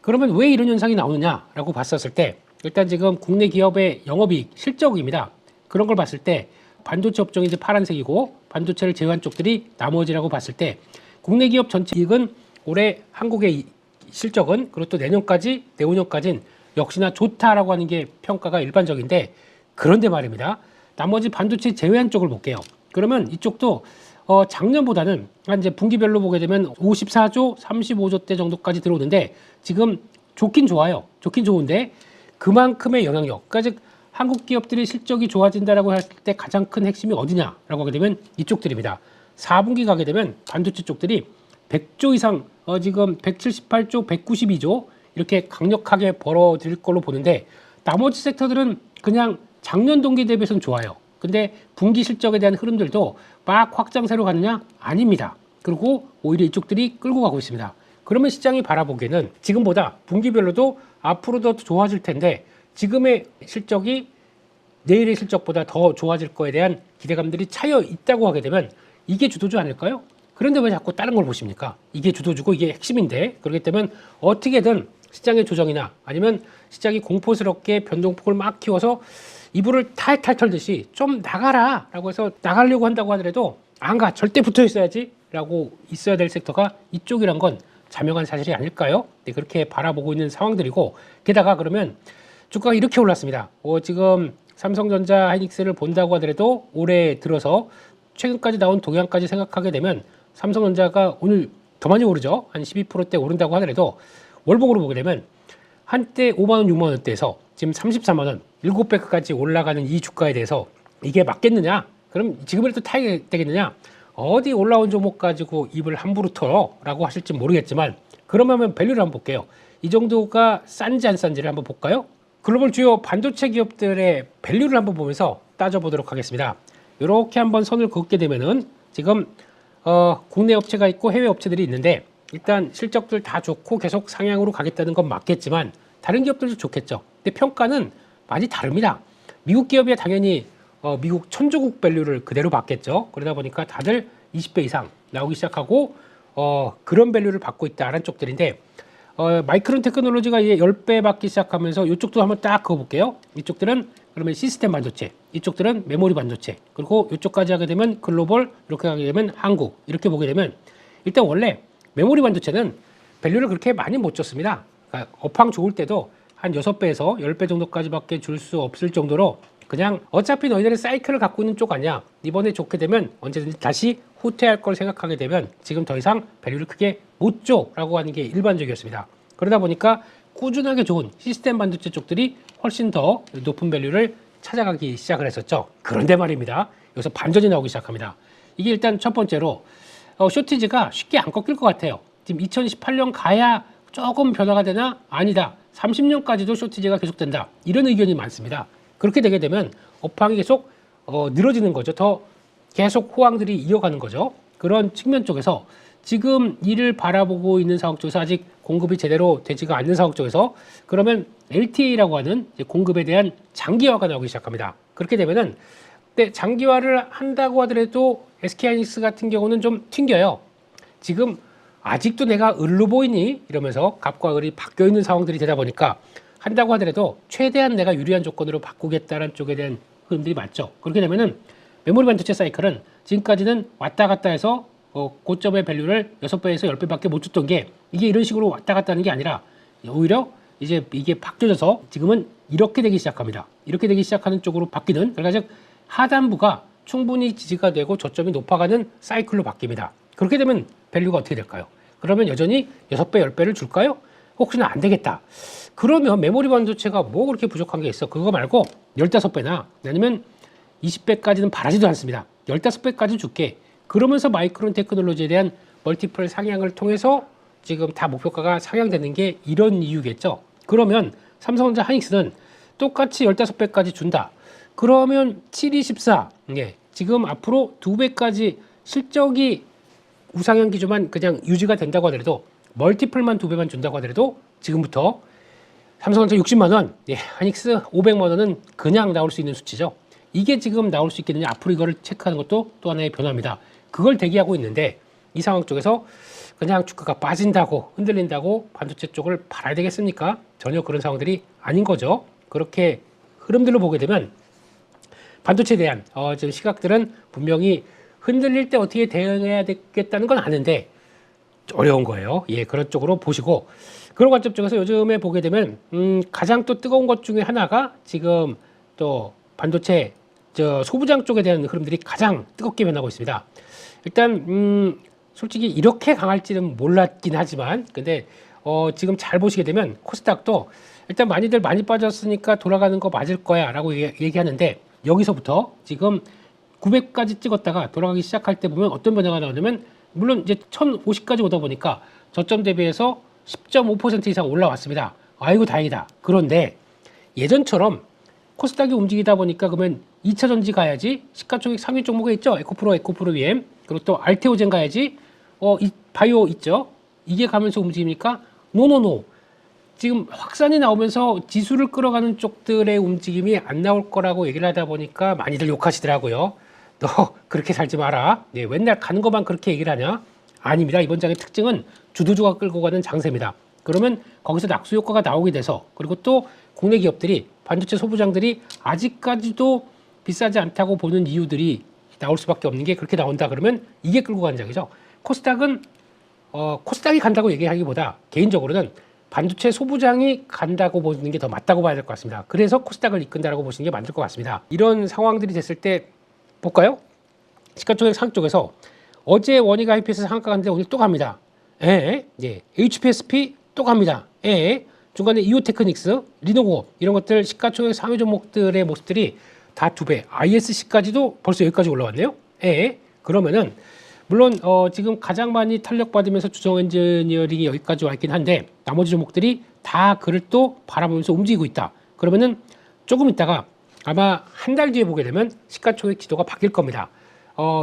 그러면 왜 이런 현상이 나오느냐라고 봤었을 때 일단 지금 국내 기업의 영업이익 실적입니다. 그런 걸 봤을 때 반도체 업종이 이제 파란색이고 반도체를 제외한 쪽들이 나머지라고 봤을 때 국내 기업 전체 이익은 올해 한국의 실적은 그리고 또 내년까지 내후년까지는 역시나 좋다라고 하는 게 평가가 일반적인데 그런데 말입니다. 나머지 반도체 제외한 쪽을 볼게요. 그러면 이쪽도 작년보다는 이제 분기별로 보게 되면 54조, 35조대 정도까지 들어오는데 지금 좋긴 좋아요. 좋긴 좋은데 그만큼의 영향력. 그러니까 즉 한국 기업들이 실적이 좋아진다라고 할 때 가장 큰 핵심이 어디냐라고 하게 되면 이쪽들입니다. 4분기 가게 되면 반도체 쪽들이 100조 이상 지금 178조, 192조 이렇게 강력하게 벌어질 걸로 보는데 나머지 섹터들은 그냥 작년 동기 대비해서는 좋아요. 근데 분기 실적에 대한 흐름들도 막 확장세로 가느냐? 아닙니다. 그리고 오히려 이쪽들이 끌고 가고 있습니다. 그러면 시장이 바라보기에는 지금보다 분기별로도 앞으로 더 좋아질 텐데 지금의 실적이 내일의 실적보다 더 좋아질 거에 대한 기대감들이 차여 있다고 하게 되면 이게 주도주 아닐까요? 그런데 왜 자꾸 다른 걸 보십니까? 이게 주도주고 이게 핵심인데 그렇기 때문에 어떻게든 시장의 조정이나 아니면 시장이 공포스럽게 변동폭을 막 키워서 이불을 탈탈 털듯이 좀 나가라 라고 해서 나가려고 한다고 하더라도 안 가, 절대 붙어 있어야지 라고 있어야 될 섹터가 이쪽이란 건 자명한 사실이 아닐까요? 네, 그렇게 바라보고 있는 상황들이고 게다가 그러면 주가가 이렇게 올랐습니다. 지금 삼성전자 하이닉스를 본다고 하더라도 올해 들어서 최근까지 나온 동향까지 생각하게 되면 삼성전자가 오늘 더 많이 오르죠. 한 12%대 오른다고 하더라도 월봉으로 보게 되면 한때 5만 원, 6만 원대에서 지금 34만 원, 7배까지 올라가는 이 주가에 대해서 이게 맞겠느냐? 그럼 지금이라도 타야 되겠느냐? 어디 올라온 종목 가지고 입을 함부로 털어라고 하실지 모르겠지만 그러면 밸류를 한번 볼게요. 이 정도가 싼지 안 싼지를 한번 볼까요? 글로벌 주요 반도체 기업들의 밸류를 한번 보면서 따져보도록 하겠습니다. 이렇게 한번 선을 긋게 되면은 지금 국내 업체가 있고 해외 업체들이 있는데 일단 실적들 다 좋고 계속 상향으로 가겠다는 건 맞겠지만 다른 기업들도 좋겠죠. 근데 평가는 많이 다릅니다. 미국 기업이 당연히 미국 천조국 밸류를 그대로 받겠죠. 그러다 보니까 다들 20배 이상 나오기 시작하고 그런 밸류를 받고 있다라는 쪽들인데 마이크론 테크놀로지가 이제 10배 받기 시작하면서 이쪽도 한번 딱 그어볼게요. 이쪽들은 그러면 시스템 반도체, 이쪽들은 메모리 반도체, 그리고 이쪽까지 하게 되면 글로벌, 이렇게 하게 되면 한국, 이렇게 보게 되면 일단 원래 메모리 반도체는 밸류를 그렇게 많이 못 줬습니다. 그러니까 업황 좋을 때도 한 6배에서 10배 정도까지밖에 줄 수 없을 정도로 그냥 어차피 너희들은 사이클을 갖고 있는 쪽 아니야. 이번에 좋게 되면 언제든지 다시 후퇴할 걸 생각하게 되면 지금 더 이상 밸류를 크게 못 줘라고 하는 게 일반적이었습니다. 그러다 보니까 꾸준하게 좋은 시스템 반도체 쪽들이 훨씬 더 높은 밸류를 찾아가기 시작을 했었죠. 그런데 말입니다. 여기서 반전이 나오기 시작합니다. 이게 일단 첫 번째로 쇼티지가 쉽게 안 꺾일 것 같아요. 지금 2018년 가야 조금 변화가 되나? 아니다. 30년까지도 쇼티지가 계속된다. 이런 의견이 많습니다. 그렇게 되게 되면 업황이 계속 늘어지는 거죠. 더 계속 호황들이 이어가는 거죠. 그런 측면 쪽에서 지금 이를 바라보고 있는 상황 쪽에서 아직 공급이 제대로 되지가 않는 상황 쪽에서 그러면 LTA라고 하는 공급에 대한 장기화가 나오기 시작합니다. 그렇게 되면은 근데 장기화를 한다고 하더라도 SK하이닉스 같은 경우는 좀 튕겨요. 지금 아직도 내가 을로 보이니? 이러면서 갑과 을이 바뀌어 있는 상황들이 되다 보니까 한다고 하더라도 최대한 내가 유리한 조건으로 바꾸겠다는 쪽에 대한 흐름들이 많죠. 그렇게 되면은 메모리 반도체 사이클은 지금까지는 왔다 갔다 해서 고점의 밸류를 6배에서 10배밖에 못 줬던 게 이게 이런 식으로 왔다 갔다 하는 게 아니라 오히려 이제 이게 바뀌어져서 지금은 이렇게 되기 시작합니다. 이렇게 되기 시작하는 쪽으로 바뀌는 그러니까 즉 하단부가 충분히 지지가 되고 저점이 높아가는 사이클로 바뀝니다. 그렇게 되면 밸류가 어떻게 될까요? 그러면 여전히 6배, 10배를 줄까요? 혹시나 안 되겠다. 그러면 메모리 반도체가 뭐 그렇게 부족한 게 있어? 그거 말고 15배나 아니면 20배까지는 바라지도 않습니다. 15배까지 줄게. 그러면서 마이크론 테크놀로지에 대한 멀티플 상향을 통해서 지금 다 목표가가 상향되는 게 이런 이유겠죠. 그러면 삼성전자 하이닉스는 똑같이 15배까지 준다. 그러면 7214, 예, 지금 앞으로 2배까지 실적이 우상향 기조만 그냥 유지가 된다고 하더라도 멀티플만 2배만 준다고 하더라도 지금부터 삼성전자 60만 원, 예, 하이닉스 500만 원은 그냥 나올 수 있는 수치죠. 이게 지금 나올 수 있겠느냐? 앞으로 이거를 체크하는 것도 또 하나의 변화입니다. 그걸 대기하고 있는데 이 상황 쪽에서 그냥 주가가 빠진다고 흔들린다고 반도체 쪽을 팔아야 되겠습니까? 전혀 그런 상황들이 아닌 거죠. 그렇게 흐름들로 보게 되면 반도체에 대한 지금 시각들은 분명히 흔들릴 때 어떻게 대응해야 되겠다는 건 아는데 어려운 거예요. 예, 그런 쪽으로 보시고 그런 관점 쪽에서 요즘에 보게 되면 가장 또 뜨거운 것 중에 하나가 지금 또 반도체 소부장 쪽에 대한 흐름들이 가장 뜨겁게 변하고 있습니다. 일단 솔직히 이렇게 강할지는 몰랐긴 하지만 근데 지금 잘 보시게 되면 코스닥도 일단 많이들 많이 빠졌으니까 돌아가는 거 맞을 거야 라고 얘기하는데 여기서부터 지금 900까지 찍었다가 돌아가기 시작할 때 보면 어떤 변화가 나오냐면 물론 이제 1050까지 오다 보니까 저점 대비해서 10.5% 이상 올라왔습니다. 아이고 다행이다. 그런데 예전처럼 코스닥이 움직이다 보니까 그러면 2차 전지 가야지 시가총액 상위 종목에 있죠. 에코프로 VM 그리고 또 알테오젠 가야지 바이오 있죠. 이게 가면서 움직입니까? 노노노. 지금 확산이 나오면서 지수를 끌어가는 쪽들의 움직임이 안 나올 거라고 얘기를 하다 보니까 많이들 욕하시더라고요. 너 그렇게 살지 마라. 네, 맨날 가는 것만 그렇게 얘기를 하냐? 아닙니다. 이번 장의 특징은 주도주가 끌고 가는 장세입니다. 그러면 거기서 낙수 효과가 나오게 돼서 그리고 또 국내 기업들이 반도체 소부장들이 아직까지도 비싸지 않다고 보는 이유들이 나올 수밖에 없는 게 그렇게 나온다 그러면 이게 끌고 가는 장이죠. 코스닥은 코스닥이 간다고 얘기하기보다 개인적으로는 반도체 소부장이 간다고 보는 게 더 맞다고 봐야 될 것 같습니다. 그래서 코스닥을 이끈다라고 보시는 게 맞을 것 같습니다. 이런 상황들이 됐을 때 볼까요? 시가총액 상위 쪽에서 어제 원익 IPS 상한가 갔는데 오늘 또 갑니다. 예, HPSP 또 갑니다. 예, 중간에 이오테크닉스, 리노고 이런 것들 시가총액 상위 종목들의 모습들이 다 2배, ISC까지도 벌써 여기까지 올라왔네요. 예, 그러면은 물론 지금 가장 많이 탄력받으면서 주정 엔지니어링이 여기까지 와 있긴 한데 나머지 종목들이 다 그를 또 바라보면서 움직이고 있다. 그러면은 조금 있다가 아마 한 달 뒤에 보게 되면 시가총액 지도가 바뀔 겁니다.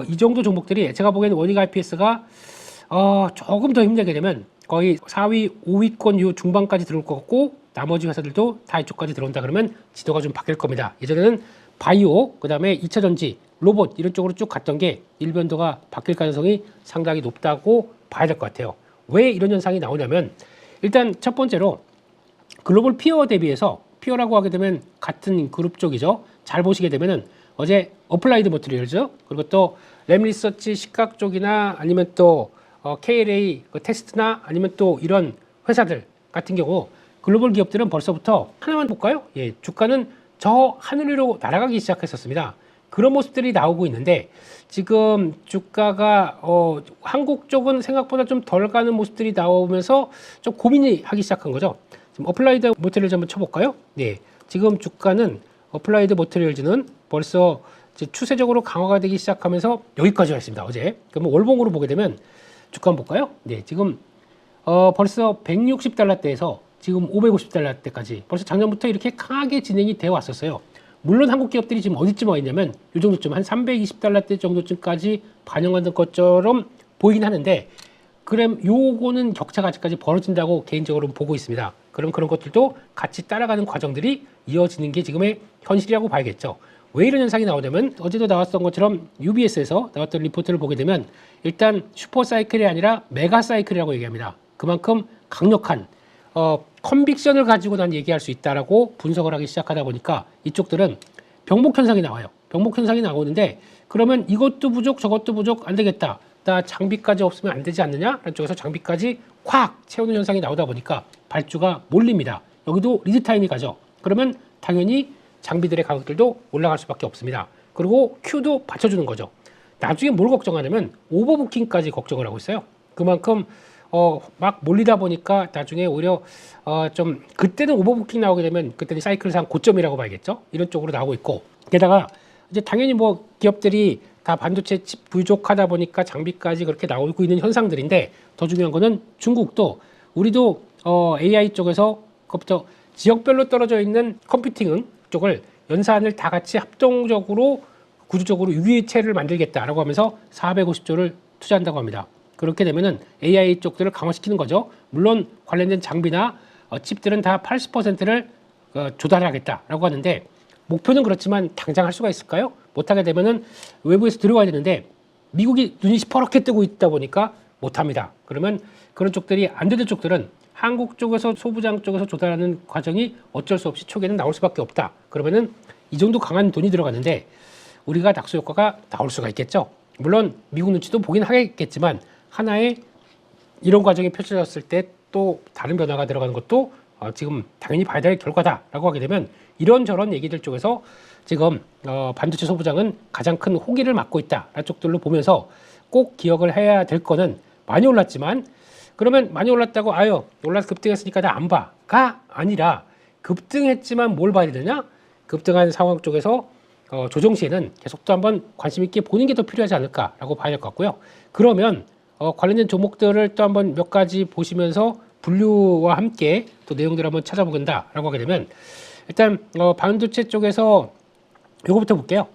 이 정도 종목들이 제가 보기에는 원익 IPS가 조금 더 힘내게 되면 거의 4위, 5위권 요 중반까지 들어올 것 같고 나머지 회사들도 다 이쪽까지 들어온다 그러면 지도가 좀 바뀔 겁니다. 예전에는 바이오, 그 다음에 2차 전지, 로봇 이런 쪽으로 쭉 갔던 게 일변도가 바뀔 가능성이 상당히 높다고 봐야 될 것 같아요. 왜 이런 현상이 나오냐면 일단 첫 번째로 글로벌 피어 대비해서 피어라고 하게 되면 같은 그룹 쪽이죠. 잘 보시게 되면은 어제 어플라이드 머티리얼즈 그리고 또 램리서치 시각 쪽이나 아니면 또 KLA 테스트나 아니면 또 이런 회사들 같은 경우 글로벌 기업들은 벌써부터 하나만 볼까요? 예, 주가는 저 하늘 위로 날아가기 시작했었습니다. 그런 모습들이 나오고 있는데 지금 주가가 한국 쪽은 생각보다 좀 덜 가는 모습들이 나오면서 좀 고민이 하기 시작한 거죠. 지금 어플라이드 모터리얼즈 한번 쳐볼까요? 네, 지금 주가는 어플라이드 모터리얼즈는 벌써 이제 추세적으로 강화가 되기 시작하면서 여기까지 와 있습니다. 어제. 그러면 월봉으로 보게 되면 주가 한번 볼까요? 네, 지금 벌써 160달러대에서 지금 550달러대까지 벌써 작년부터 이렇게 강하게 진행이 되어 왔었어요. 물론 한국 기업들이 지금 어디쯤 와 있냐면 이 정도쯤 한 320달러대 정도쯤까지 반영하는 것처럼 보이긴 하는데 그럼 요거는 격차가 아직까지 벌어진다고 개인적으로 보고 있습니다. 그럼 그런 것들도 같이 따라가는 과정들이 이어지는 게 지금의 현실이라고 봐야겠죠. 왜 이런 현상이 나오냐면 어제도 나왔던 것처럼 UBS에서 나왔던 리포트를 보게 되면 일단 슈퍼 사이클이 아니라 메가 사이클이라고 얘기합니다. 그만큼 강력한 컨빅션을 가지고 난 얘기할 수 있다라고 분석을 하기 시작하다 보니까 이쪽들은 병목 현상이 나와요. 병목 현상이 나오는데 그러면 이것도 부족 저것도 부족 안 되겠다. 나 장비까지 없으면 안 되지 않느냐? 라는 쪽에서 장비까지 콱 채우는 현상이 나오다 보니까 발주가 몰립니다. 여기도 리드 타임이 가죠. 그러면 당연히 장비들의 가격들도 올라갈 수밖에 없습니다. 그리고 큐도 받쳐주는 거죠. 나중에 뭘 걱정하냐면 오버부킹까지 걱정을 하고 있어요. 그만큼 막 몰리다 보니까 나중에 오히려 좀 그때는 오버부킹 나오게 되면 그때는 사이클상 고점이라고 봐야겠죠. 이런 쪽으로 나오고 있고 게다가 이제 당연히 뭐 기업들이 다 반도체 칩 부족하다 보니까 장비까지 그렇게 나오고 있는 현상들인데 더 중요한 거는 중국도 우리도 AI 쪽에서 그것부터 지역별로 떨어져 있는 컴퓨팅 쪽을 연산을 다 같이 합동적으로 구조적으로 유기체를 만들겠다라고 하면서 450조를 투자한다고 합니다. 그렇게 되면은 AI 쪽들을 강화시키는 거죠. 물론 관련된 장비나 칩들은 다 80%를 조달하겠다라고 하는데 목표는 그렇지만 당장 할 수가 있을까요? 못하게 되면은 외부에서 들어와야 되는데 미국이 눈이 시퍼렇게 뜨고 있다 보니까 못합니다. 그러면 그런 쪽들이 안 되는 쪽들은 한국 쪽에서 소부장 쪽에서 조달하는 과정이 어쩔 수 없이 초기에는 나올 수밖에 없다. 그러면은 이 정도 강한 돈이 들어갔는데 우리가 낙수 효과가 나올 수가 있겠죠. 물론 미국 눈치도 보긴 하겠지만 하나의 이런 과정이 펼쳐졌을 때 또 다른 변화가 들어가는 것도 지금 당연히 봐야 될 결과다라고 하게 되면 이런저런 얘기들 쪽에서 지금 반도체 소부장은 가장 큰 호기를 맞고 있다라는 쪽들로 보면서 꼭 기억을 해야 될 거는 많이 올랐지만 그러면 많이 올랐다고 아유 올라서 급등했으니까 나 안 봐가 아니라 급등했지만 뭘 봐야 되느냐? 급등한 상황 쪽에서 조정 시에는 계속 또 한번 관심 있게 보는 게 더 필요하지 않을까라고 봐야 될 것 같고요. 그러면 관련된 종목들을 또 한번 몇 가지 보시면서 분류와 함께 또 내용들을 한번 찾아보겠다라고 하게 되면 일단 반도체 쪽에서 요거부터 볼게요.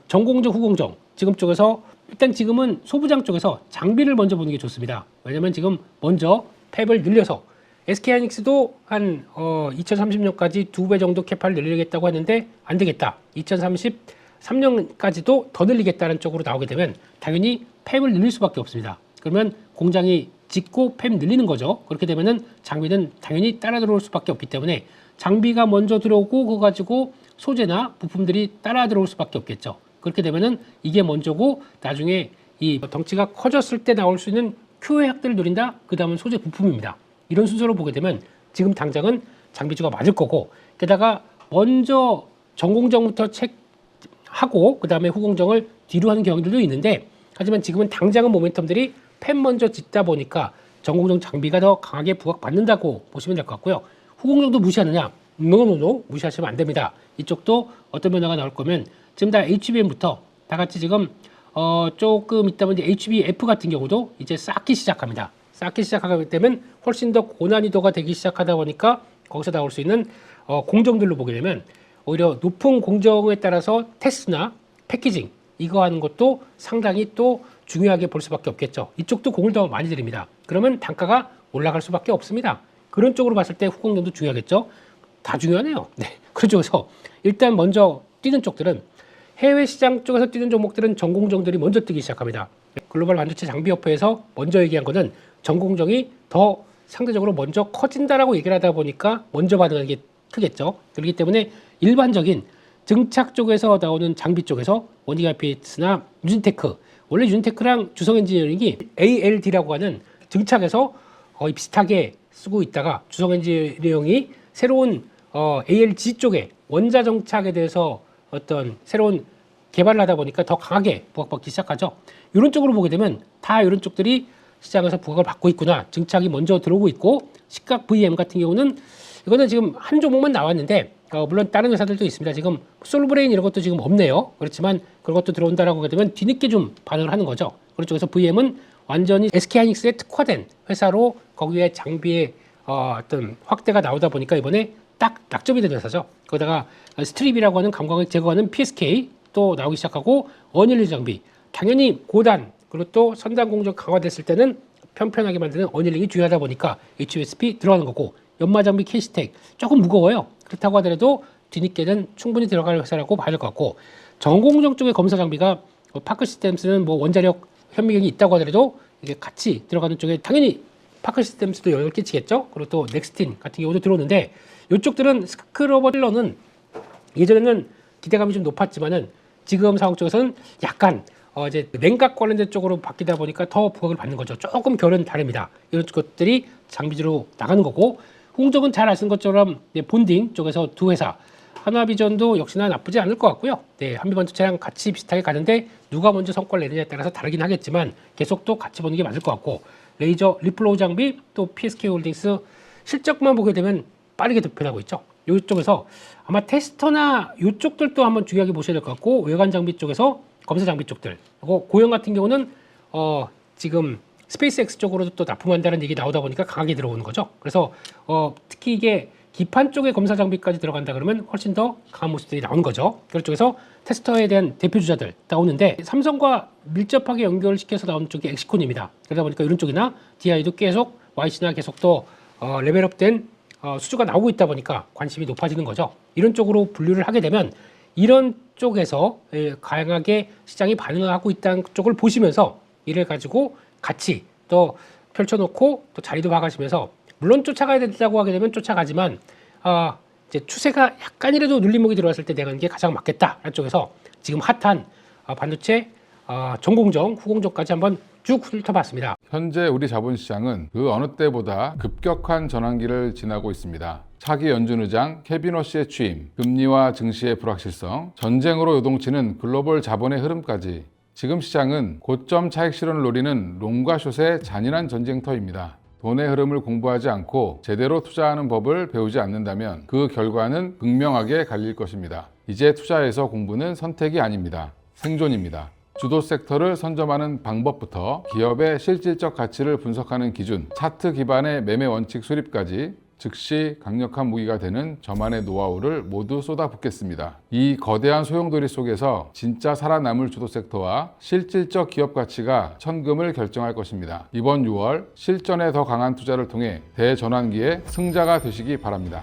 전공정, 후공정 지금 쪽에서 일단 지금은 소부장 쪽에서 장비를 먼저 보는 게 좋습니다. 왜냐면 지금 먼저 팹을 늘려서 SK하이닉스도 한 2030년까지 2배 정도 캐파를 늘리겠다고 했는데 안 되겠다. 2033년까지도 더 늘리겠다는 쪽으로 나오게 되면 당연히 팹을 늘릴 수밖에 없습니다. 그러면 공장이 짓고 팹 늘리는 거죠. 그렇게 되면은 장비는 당연히 따라 들어올 수밖에 없기 때문에 장비가 먼저 들어오고 그거 가지고 소재나 부품들이 따라 들어올 수밖에 없겠죠. 그렇게 되면은 이게 먼저고 나중에 이 덩치가 커졌을 때 나올 수 있는 큐의 획들을 노린다. 그 다음은 소재 부품입니다. 이런 순서로 보게 되면 지금 당장은 장비주가 맞을 거고 게다가 먼저 전공정부터 체크하고 그 다음에 후공정을 뒤로 하는 경우들도 있는데 하지만 지금은 당장은 모멘텀들이 팹 먼저 짓다 보니까 전공정 장비가 더 강하게 부각받는다고 보시면 될 것 같고요. 후공정도 무시하느냐? 노노노 무시하시면 안 됩니다. 이쪽도 어떤 변화가 나올 거면 지금 다 HBM부터 다 같이 지금 조금 있다 보니 HBF 같은 경우도 이제 쌓기 시작합니다. 쌓기 시작하게 되면 훨씬 더 고난이도가 되기 시작하다 보니까 거기서 나올 수 있는 공정들로 보게 되면 오히려 높은 공정에 따라서 테스트나 패키징 이거 하는 것도 상당히 또 중요하게 볼 수밖에 없겠죠. 이쪽도 공을 더 많이 들입니다. 그러면 단가가 올라갈 수밖에 없습니다. 그런 쪽으로 봤을 때 후공정도 중요하겠죠. 다 중요하네요. 네. 그런 쪽에서 일단 먼저 뛰는 쪽들은 해외 시장 쪽에서 뛰는 종목들은 전공정들이 먼저 뛰기 시작합니다. 글로벌 반도체 장비협회에서 먼저 얘기한 거는 전공정이 더 상대적으로 먼저 커진다라고 얘기를 하다 보니까 먼저 반응하는 게 크겠죠. 그렇기 때문에 일반적인 증착 쪽에서 나오는 장비 쪽에서 원익IPS나 유진테크 원래 유진테크랑 주성엔지니어링이 ALD라고 하는 증착에서 거의 비슷하게 쓰고 있다가 주성엔지니어링이 새로운 ALG 쪽에 원자 정착에 대해서 어떤 새로운 개발을 하다 보니까 더 강하게 부각받기 시작하죠. 이런 쪽으로 보게 되면 다 이런 쪽들이 시장에서 부각을 받고 있구나. 증착이 먼저 들어오고 있고 식각 VM 같은 경우는 이거는 지금 한 종목만 나왔는데 물론 다른 회사들도 있습니다. 지금 솔브레인 이런 것도 지금 없네요. 그렇지만 그런 것도 들어온다라고 하게 되면 뒤늦게 좀 반응을 하는 거죠. 그런 쪽에서 VM은 완전히 SK하이닉스에 특화된 회사로 거기에 장비의 어떤 확대가 나오다 보니까 이번에 딱 낙점이 된 회사죠. 거기다가 스트립이라고 하는 감광을 제거하는 PSK 또 나오기 시작하고 언일리 장비 당연히 고단 그리고 또 선단 공정 강화됐을 때는 편편하게 만드는 언일링이 중요하다 보니까 HUSP 들어가는 거고 연마 장비 K스택 조금 무거워요. 그렇다고 하더라도 뒤늦게는 충분히 들어갈 회사라고 봐야 될 것 같고 전공정 쪽의 검사 장비가 파크 시스템스는 뭐 원자력 현미경이 있다고 하더라도 이게 같이 들어가는 쪽에 당연히 파크 시스템스도 영향을 끼치겠죠. 그리고 또 넥스틴 같은 경우도 들어오는데 이쪽들은 스크러버딜러는 예전에는 기대감이 좀 높았지만은 지금 상황 쪽에서는 약간 이제 냉각 관련된 쪽으로 바뀌다 보니까 더 부각을 받는 거죠. 조금 결은 다릅니다. 이런 것들이 장비주로 나가는 거고 홍정은 잘 아시는 것처럼 본딩 쪽에서 두 회사 한화비전도 역시나 나쁘지 않을 것 같고요. 네, 한미반도체랑 같이 비슷하게 가는데 누가 먼저 성과를 내느냐에 따라서 다르긴 하겠지만 계속 또 같이 보는 게 맞을 것 같고 레이저 리플로우 장비 또 PSK홀딩스 실적만 보게 되면 빠르게 득표하고 있죠. 이쪽에서 아마 테스터나 이쪽들도 한번 중요하게 보셔야 될 것 같고 외관 장비 쪽에서 검사 장비 쪽들 그리고 고형 같은 경우는 지금 스페이스X 쪽으로도 또 납품한다는 얘기 나오다 보니까 강하게 들어오는 거죠. 그래서 특히 이게 기판 쪽에 검사 장비까지 들어간다 그러면 훨씬 더 강한 모습들이 나오는 거죠. 그런 쪽에서 테스터에 대한 대표 주자들 나오는데 삼성과 밀접하게 연결시켜서 나오는 쪽이 엑시콘입니다. 그러다 보니까 이런 쪽이나 DI도 계속 YC나 계속 또 레벨업된 수주가 나오고 있다 보니까 관심이 높아지는 거죠. 이런 쪽으로 분류를 하게 되면 이런 쪽에서 강하게 시장이 반응을 하고 있다는 쪽을 보시면서 이를 가지고 같이 또 펼쳐놓고 또 자리도 봐가시면서 물론 쫓아가야 된다고 하게 되면 쫓아가지만 이제 추세가 약간이라도 눌림목이 들어왔을 때 대응하는 게 가장 맞겠다라는 쪽에서 지금 핫한 반도체 전공정, 후공정까지 한번 쭉 훑어봤습니다. 현재 우리 자본시장은 그 어느 때보다 급격한 전환기를 지나고 있습니다. 차기 연준의장 케빈 워시의 취임, 금리와 증시의 불확실성, 전쟁으로 요동치는 글로벌 자본의 흐름까지 지금 시장은 고점 차익 실현을 노리는 롱과 숏의 잔인한 전쟁터입니다. 돈의 흐름을 공부하지 않고 제대로 투자하는 법을 배우지 않는다면 그 결과는 극명하게 갈릴 것입니다. 이제 투자에서 공부는 선택이 아닙니다. 생존입니다. 주도 섹터를 선점하는 방법부터 기업의 실질적 가치를 분석하는 기준, 차트 기반의 매매 원칙 수립까지 즉시 강력한 무기가 되는 저만의 노하우를 모두 쏟아붓겠습니다. 이 거대한 소용돌이 속에서 진짜 살아남을 주도 섹터와 실질적 기업 가치가 천금을 결정할 것입니다. 이번 6월 실전에 더 강한 투자를 통해 대전환기의 승자가 되시기 바랍니다.